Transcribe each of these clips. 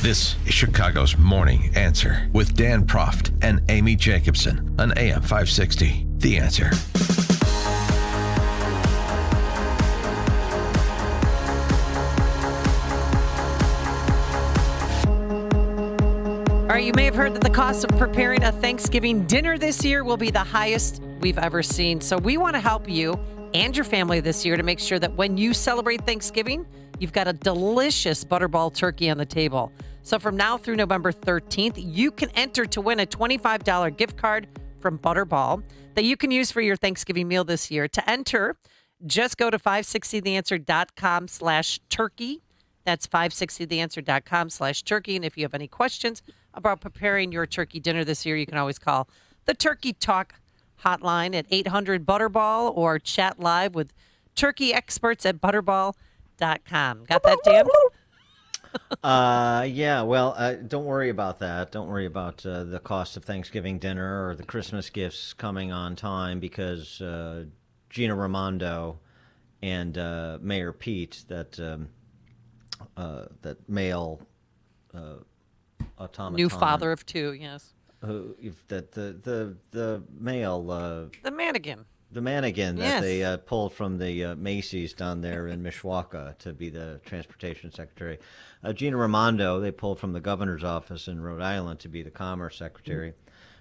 This is Chicago's Morning Answer with Dan Proft and Amy Jacobson on AM 560. The Answer. All right, you may have heard that the cost of preparing a Thanksgiving dinner this year will be the highest we've ever seen. So we want to help you and your family this year to make sure that when you celebrate Thanksgiving, you've got a delicious Butterball turkey on the table. So from now through November 13th, you can enter to win a $25 gift card from Butterball that you can use for your Thanksgiving meal this year. To enter, just go to 560theanswer.com/turkey. That's 560theanswer.com/turkey. And if you have any questions about preparing your turkey dinner this year, you can always call the Turkey Talk hotline at 800-Butterball or chat live with turkey experts at butterball.com. Got that, Dan? Yeah, well, don't worry about that. Don't worry about the cost of Thanksgiving dinner or the Christmas gifts coming on time because Gina Raimondo and Mayor Pete, that male automaton. New father of two, yes. The male... the mannequin. The mannequin Yes. that they pulled from the Macy's down there in Mishawaka to be the transportation secretary. Gina Raimondo, they pulled from the governor's office in Rhode Island to be the commerce secretary.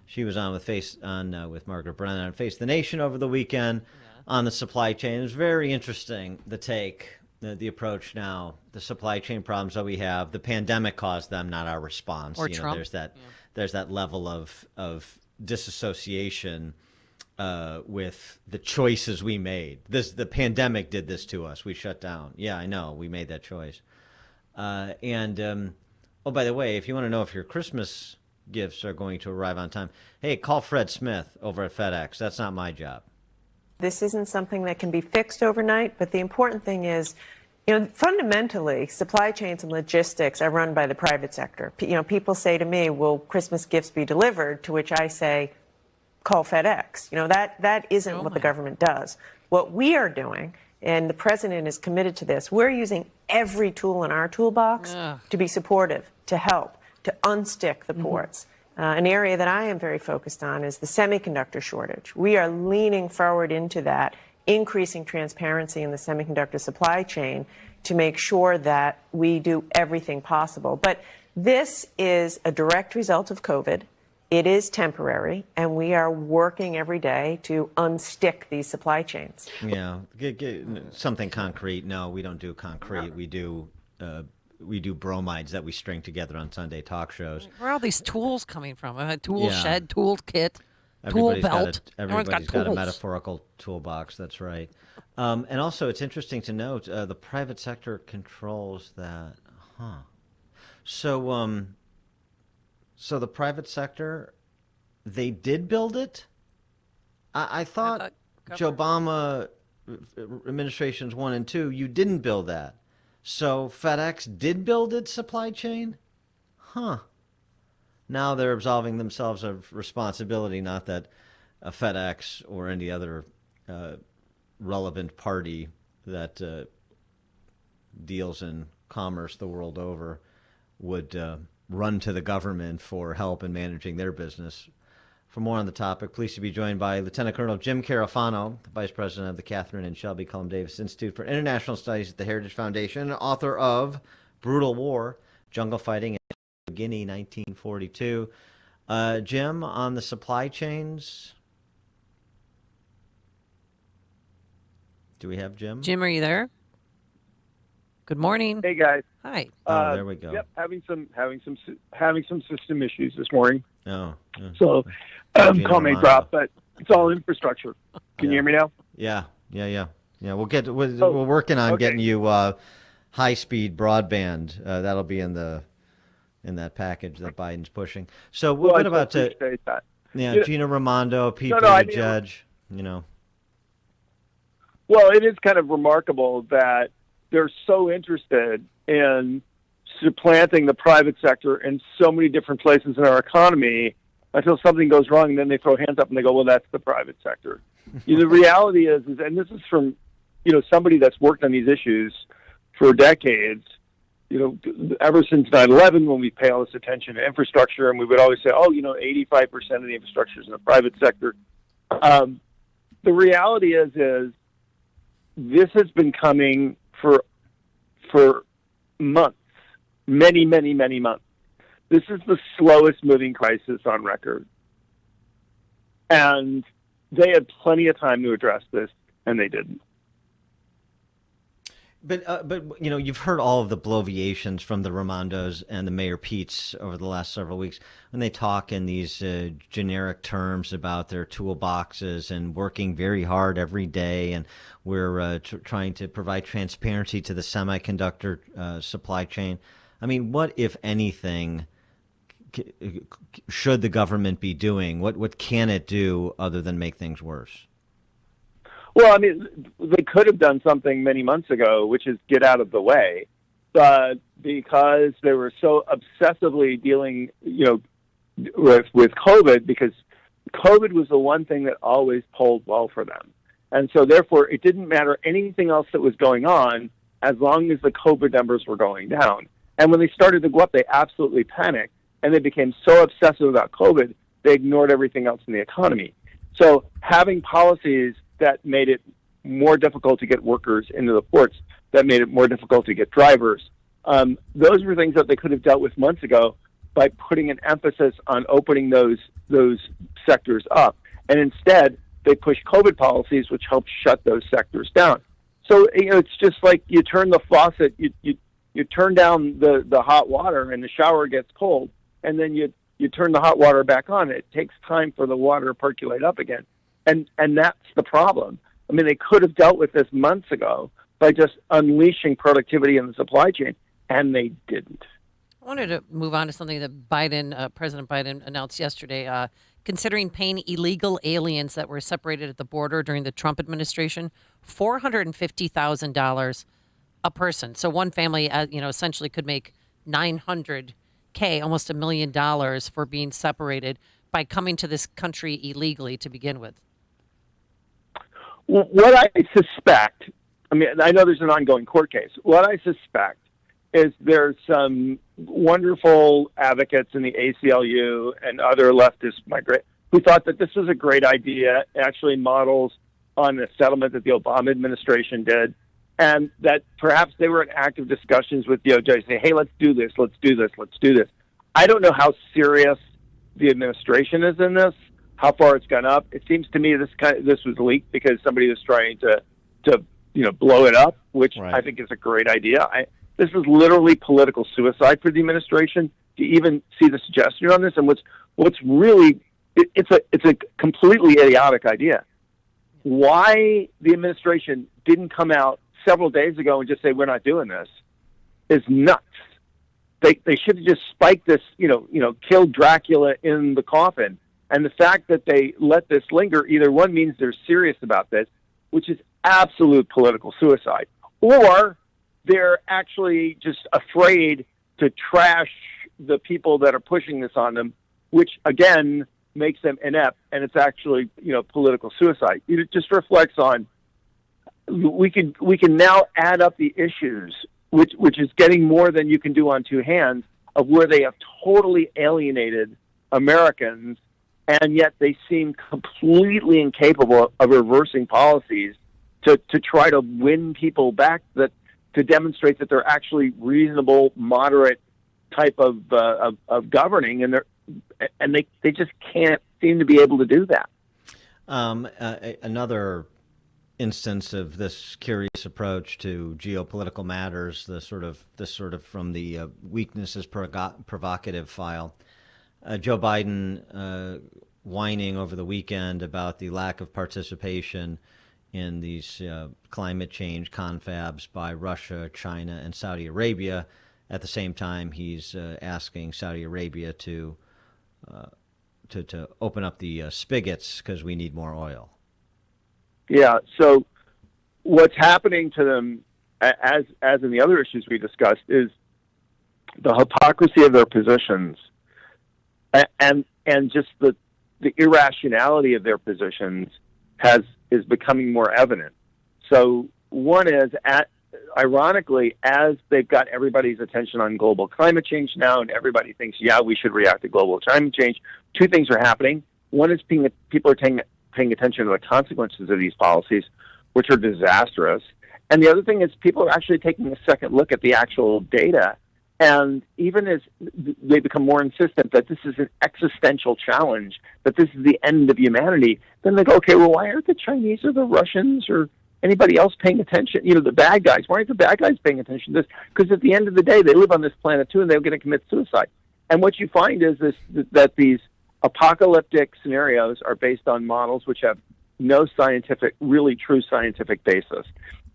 She was on with Margaret Brennan on Face the Nation over the weekend on the supply chain. It was very interesting, the approach now, the supply chain problems that we have. The pandemic caused them, not our response. Or Trump. There's that level of disassociation with the choices we made. The pandemic did this to us. We shut down. Yeah, I know. We made that choice. By the way, if you want to know if your Christmas gifts are going to arrive on time, hey, call Fred Smith over at FedEx. That's not my job. This isn't something that can be fixed overnight, but the important thing is, fundamentally, supply chains and logistics are run by the private sector. People say to me, will Christmas gifts be delivered? To which I say, call FedEx. That isn't what the government does. What we are doing, and the president is committed to this, we're using every tool in our toolbox to be supportive, to help, to unstick the ports. An area that I am very focused on is the semiconductor shortage. We are leaning forward into that, increasing transparency in the semiconductor supply chain to make sure that we do everything possible. But this is a direct result of COVID. It is temporary, and we are working every day to unstick these supply chains. Yeah, something concrete. No, we don't do concrete. We do bromides that we string together on Sunday talk shows. Where are all these tools coming from? A tool Yeah. shed, tool kit, tool belt. Everybody's got a tools. metaphorical toolbox. That's right. And also, it's interesting to note the private sector controls that. So the private sector, they did build it? I thought Joe Obama administrations 1 and 2, you didn't build that. So FedEx did build its supply chain? Now they're absolving themselves of responsibility, not that FedEx or any other relevant party that deals in commerce the world over would run to the government for help in managing their business. For more on the topic, pleased to be joined by Lieutenant Colonel Jim Carafano, the Vice President of the Catherine and Shelby Cullum Davis Institute for International Studies at the Heritage Foundation, and author of Brutal War, Jungle Fighting in New Guinea, 1942. Jim, on the supply chains, do we have Jim? Jim, are you there? Good morning. Hey guys. Hi. There we go. Yep, having some system issues this morning. Oh. So call me drop, but it's all infrastructure. Can you hear me now? Yeah. We're working on getting you high-speed broadband. That'll be in that package that Biden's pushing. So what about that. Gina Raimondo, Pete Buttigieg, Well, it is kind of remarkable that they're so interested in supplanting the private sector in so many different places in our economy until something goes wrong, and then they throw hands up and they go, well, that's the private sector. The reality is, and this is from somebody that's worked on these issues for decades, ever since 9/11, when we pay all this attention to infrastructure, and we would always say, 85% of the infrastructure is in the private sector. The reality is this has been coming for months, many, many, many months. This is the slowest moving crisis on record. And they had plenty of time to address this, and they didn't. But you've heard all of the bloviations from the Raimondos and the Mayor Petes over the last several weeks when they talk in these generic terms about their toolboxes and working very hard every day, and we're trying to provide transparency to the semiconductor supply chain. I mean, what, if anything, should the government be doing? What can it do other than make things worse? Well, I mean, they could have done something many months ago, which is get out of the way. But because they were so obsessively dealing, with COVID, because COVID was the one thing that always polled well for them. And so therefore, it didn't matter anything else that was going on as long as the COVID numbers were going down. And when they started to go up, they absolutely panicked. And they became so obsessive about COVID, they ignored everything else in the economy. So having policies that made it more difficult to get workers into the ports, that made it more difficult to get drivers. Those were things that they could have dealt with months ago by putting an emphasis on opening those sectors up. And instead, they pushed COVID policies, which helped shut those sectors down. So, it's just like you turn the faucet, you turn down the hot water and the shower gets cold, and then you turn the hot water back on. It takes time for the water to percolate up again. And that's the problem. I mean, they could have dealt with this months ago by just unleashing productivity in the supply chain, and they didn't. I wanted to move on to something that President Biden announced yesterday, considering paying illegal aliens that were separated at the border during the Trump administration $450,000 a person. So one family, essentially could make $900K, almost $1 million, for being separated by coming to this country illegally to begin with. What I suspect, I know there's an ongoing court case. What I suspect is there's some wonderful advocates in the ACLU and other leftist migrants who thought that this was a great idea, actually models on the settlement that the Obama administration did, and that perhaps they were in active discussions with DOJ saying, hey, let's do this. I don't know how serious the administration is in this, how far it's gone up. It seems to me this was leaked because somebody was trying to blow it up, which right. I think is a great idea. This is literally political suicide for the administration to even see the suggestion on this. And what's really it's a completely idiotic idea. Why the administration didn't come out several days ago and just say we're not doing this is nuts. They should have just spiked this, killed Dracula in the coffin. And the fact that they let this linger, either one means they're serious about this, which is absolute political suicide, or they're actually just afraid to trash the people that are pushing this on them, which again makes them inept, and it's actually, political suicide. It just reflects on we can now add up the issues, which is getting more than you can do on two hands, of where they have totally alienated Americans, and yet they seem completely incapable of reversing policies to try to win people back, to demonstrate that they're actually reasonable, moderate type of governing, and they just can't seem to be able to do that. Another instance of this curious approach to geopolitical matters, this sort of from the weaknesses provocative file. Joe Biden whining over the weekend about the lack of participation in these climate change confabs by Russia, China, and Saudi Arabia. At the same time, he's asking Saudi Arabia to open up the spigots because we need more oil. Yeah. So what's happening to them, as in the other issues we discussed, is the hypocrisy of their positions, and just the irrationality of their positions is becoming more evident. So one is ironically, as they've got everybody's attention on global climate change now, and everybody thinks, yeah, we should react to global climate change, two things are happening. One is people are paying attention to the consequences of these policies, which are disastrous. And the other thing is people are actually taking a second look at the actual data. And even as they become more insistent that this is an existential challenge, that this is the end of humanity, then they go, okay, well, why aren't the Chinese or the Russians or anybody else paying attention? You know, the bad guys. Why aren't the bad guys paying attention to this? Because at the end of the day, they live on this planet too, and they're going to commit suicide. And what you find is that these apocalyptic scenarios are based on models which have no scientific, really true scientific basis.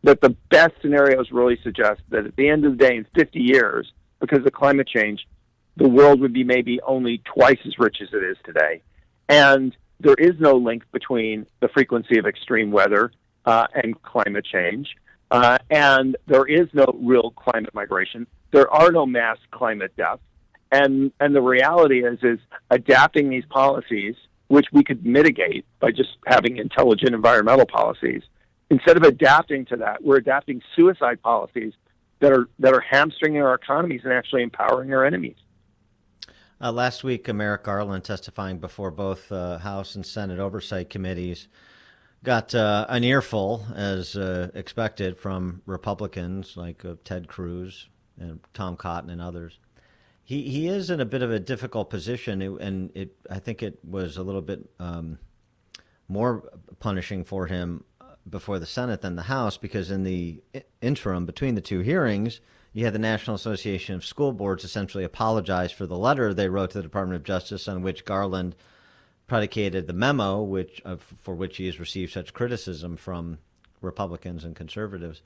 That the best scenarios really suggest that at the end of the day, in 50 years, because of climate change, the world would be maybe only twice as rich as it is today. And there is no link between the frequency of extreme weather and climate change. And there is no real climate migration. There are no mass climate deaths. And the reality is adapting these policies, which we could mitigate by just having intelligent environmental policies. Instead of adapting to that, we're adapting suicide policies that are hamstringing our economies and actually empowering our enemies. Last week, Merrick Garland, testifying before both House and Senate oversight committees, got an earful, as expected, from Republicans like Ted Cruz and Tom Cotton and others. He is in a bit of a difficult position, and I think it was a little bit more punishing for him before the Senate than the House, because in the interim between the two hearings, you had the National Association of School Boards essentially apologize for the letter they wrote to the Department of Justice on which Garland predicated the memo, for which he has received such criticism from Republicans and conservatives.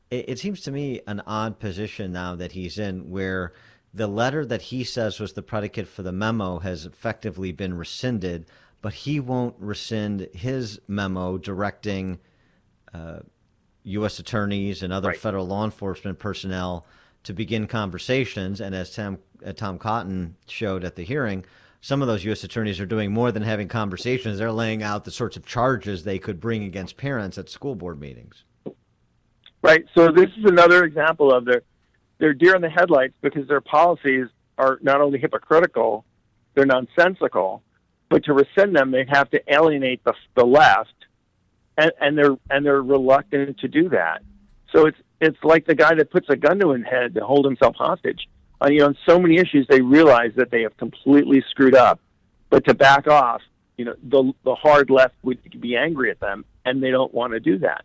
It seems to me an odd position now that he's in, where the letter that he says was the predicate for the memo has effectively been rescinded, but he won't rescind his memo directing U.S. attorneys and other federal law enforcement personnel to begin conversations. And as Tom Cotton showed at the hearing, some of those U.S. attorneys are doing more than having conversations. They're laying out the sorts of charges they could bring against parents at school board meetings. Right. So this is another example of they're deer in the headlights because their policies are not only hypocritical, they're nonsensical, but to rescind them, they'd have to alienate the left, and they're reluctant to do that. So it's like the guy that puts a gun to his head to hold himself hostage. On so many issues, they realize that they have completely screwed up, but to back off, the hard left would be angry at them, and they don't want to do that.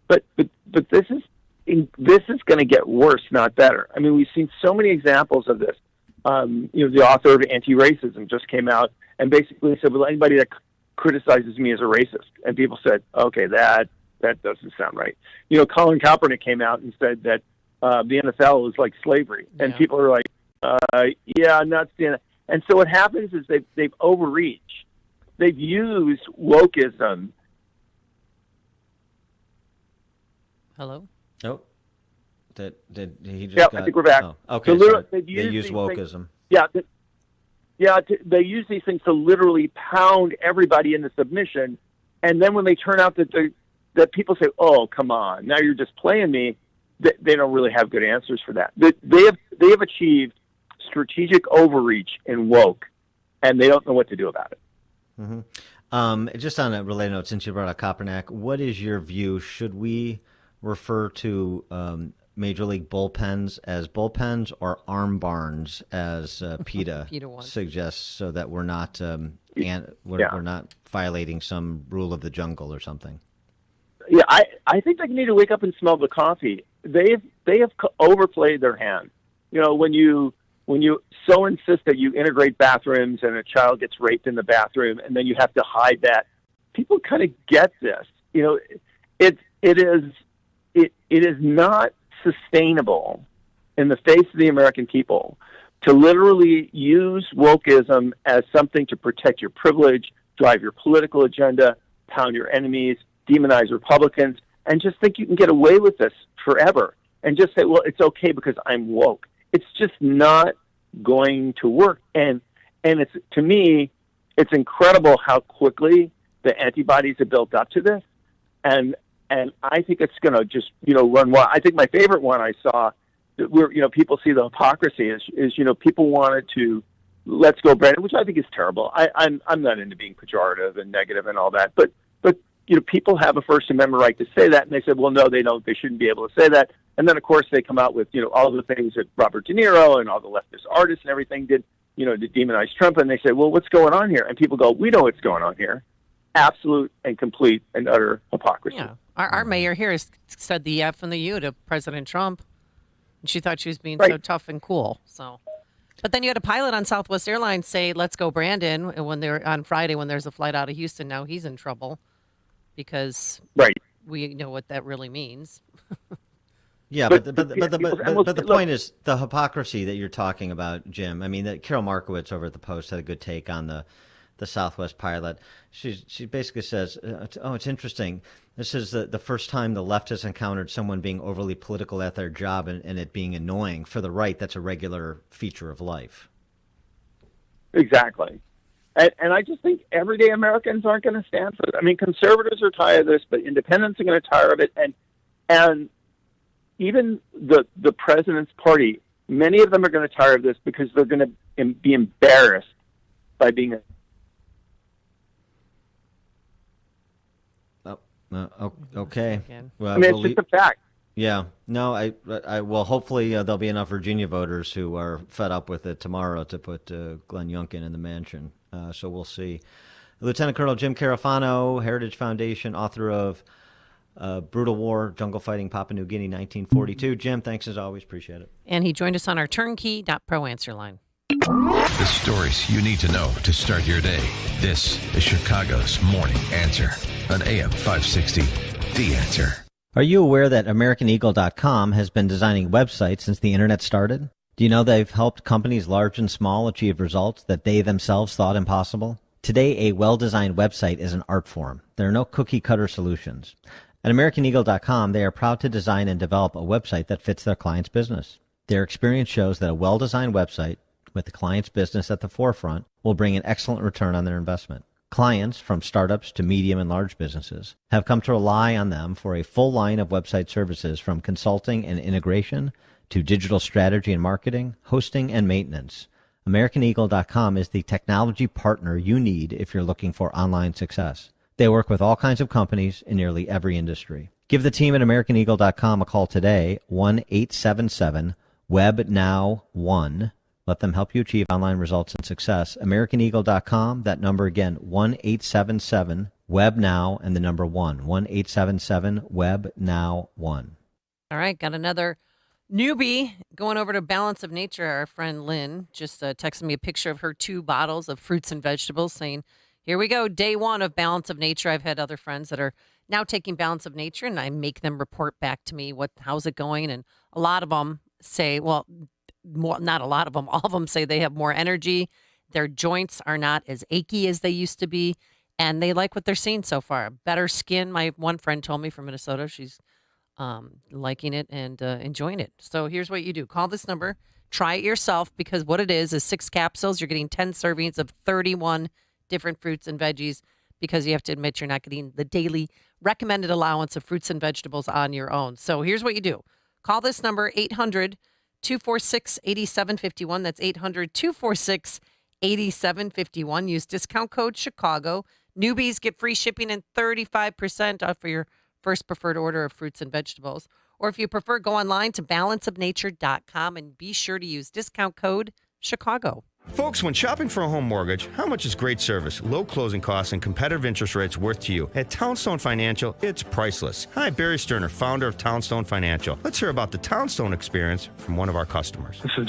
But this is going to get worse, not better. I mean, we've seen so many examples of this. The author of Anti-Racism just came out and basically said, well, anybody that criticizes me as a racist. And people said, okay, that doesn't sound right. Colin Kaepernick came out and said that the NFL is like slavery. And people are like, yeah, I'm not seeing it. And so what happens is they've overreached. They've used wokeism. Hello? Oh, did he just Yeah, got... I think we're back. Oh, okay, so they use wokeism. They use these things to literally pound everybody into submission, and then when they turn out that people say, "Oh, come on, now you're just playing me," they don't really have good answers for that. They have achieved strategic overreach in woke, and they don't know what to do about it. Mm-hmm. Just on a related note, since you brought up Kaepernick, what is your view? Should we refer to Major League bullpens as bullpens or arm barns, as PETA suggests, so that we're not we're not violating some rule of the jungle or something? Yeah, I think they need to wake up and smell the coffee. They have overplayed their hand. When you so insist that you integrate bathrooms and a child gets raped in the bathroom and then you have to hide that, people kind of get this. It is not sustainable in the face of the American people to literally use wokeism as something to protect your privilege, drive your political agenda, pound your enemies, demonize Republicans, and just think you can get away with this forever and just say, well, it's okay because I'm woke. It's just not going to work. And it's, to me, it's incredible how quickly the antibodies have built up to this. And and I think it's going to just, run wild. I think my favorite one I saw, where, people see the hypocrisy is people wanted to let's go Brandon, which I think is terrible. I'm not into being pejorative and negative and all that, but people have a First Amendment right to say that, and they said, well, no, they don't. They shouldn't be able to say that. And then, of course, they come out with, all the things that Robert De Niro and all the leftist artists and everything did, to demonize Trump. And they say, well, what's going on here? And people go, we know what's going on here. Absolute and complete and utter hypocrisy. Yeah. Our mayor here has said the F and the U to President Trump. And she thought she was being so tough and cool. So, but then you had a pilot on Southwest Airlines say, let's go Brandon. And when they're on Friday, when there's a flight out of Houston, now he's in trouble because we know what that really means. Yeah, but the point is the hypocrisy that you're talking about, Jim. I mean, that Carol Markowitz over at the Post had a good take on the Southwest pilot. She basically says, it's interesting. This is the first time the left has encountered someone being overly political at their job and it being annoying. For the right, that's a regular feature of life. Exactly. And I just think everyday Americans aren't going to stand for it. I mean, conservatives are tired of this, but independents are going to tire of it. And even the president's party, many of them are going to tire of this because they're going to be embarrassed by being a... Okay. Well, I mean, it's just a fact. Yeah. No, I well, hopefully there'll be enough Virginia voters who are fed up with it tomorrow to put Glenn Youngkin in the mansion. So we'll see. Lieutenant Colonel Jim Carafano, Heritage Foundation, author of Brutal War, Jungle Fighting, Papua New Guinea, 1942. Jim, thanks as always. Appreciate it. And he joined us on our turnkey.pro answer line. The stories you need to know to start your day. This is Chicago's Morning Answer on AM 560. The Answer. Are you aware that AmericanEagle.com has been designing websites since the internet started? Do you know they've helped companies large and small achieve results that they themselves thought impossible? Today, a well-designed website is an art form. There are no cookie-cutter solutions. At AmericanEagle.com, they are proud to design and develop a website that fits their client's business. Their experience shows that a well-designed website with the client's business at the forefront will bring an excellent return on their investment. Clients, from startups to medium and large businesses, have come to rely on them for a full line of website services from consulting and integration to digital strategy and marketing, hosting, and maintenance. AmericanEagle.com is the technology partner you need if you're looking for online success. They work with all kinds of companies in nearly every industry. Give the team at AmericanEagle.com a call today, 1-877-WEB-NOW-1. Let them help you achieve online results and success. AmericanEagle.com, that number again, 1-877-WEB-NOW and the number 1, 1-877-WEB-NOW-1. All right, got another newbie going over to Balance of Nature. Our friend Lynn just texted me a picture of her 2 bottles of fruits and vegetables saying, here we go, day 1 of Balance of Nature. I've had other friends that are now taking Balance of Nature, and I make them report back to me how's it going. And a lot of them say, not a lot of them, all of them say they have more energy. Their joints are not as achy as they used to be, and they like what they're seeing so far. Better skin. My one friend told me from Minnesota she's liking it and enjoying it. So here's what you do. Call this number. Try it yourself, because what it is 6 capsules. You're getting 10 servings of 31 different fruits and veggies, because you have to admit you're not getting the daily recommended allowance of fruits and vegetables on your own. So here's what you do. Call this number, 800-246-8751. That's 800-246-8751. Use discount code Chicago. Newbies get free shipping and 35% off for your first preferred order of fruits and vegetables. Or if you prefer, go online to balanceofnature.com and be sure to use discount code Chicago. Folks, when shopping for a home mortgage, how much is great service, low closing costs, and competitive interest rates worth to you? At Townstone Financial, it's priceless. Hi, Barry Sterner, founder of Townstone Financial. Let's hear about the Townstone experience from one of our customers. This is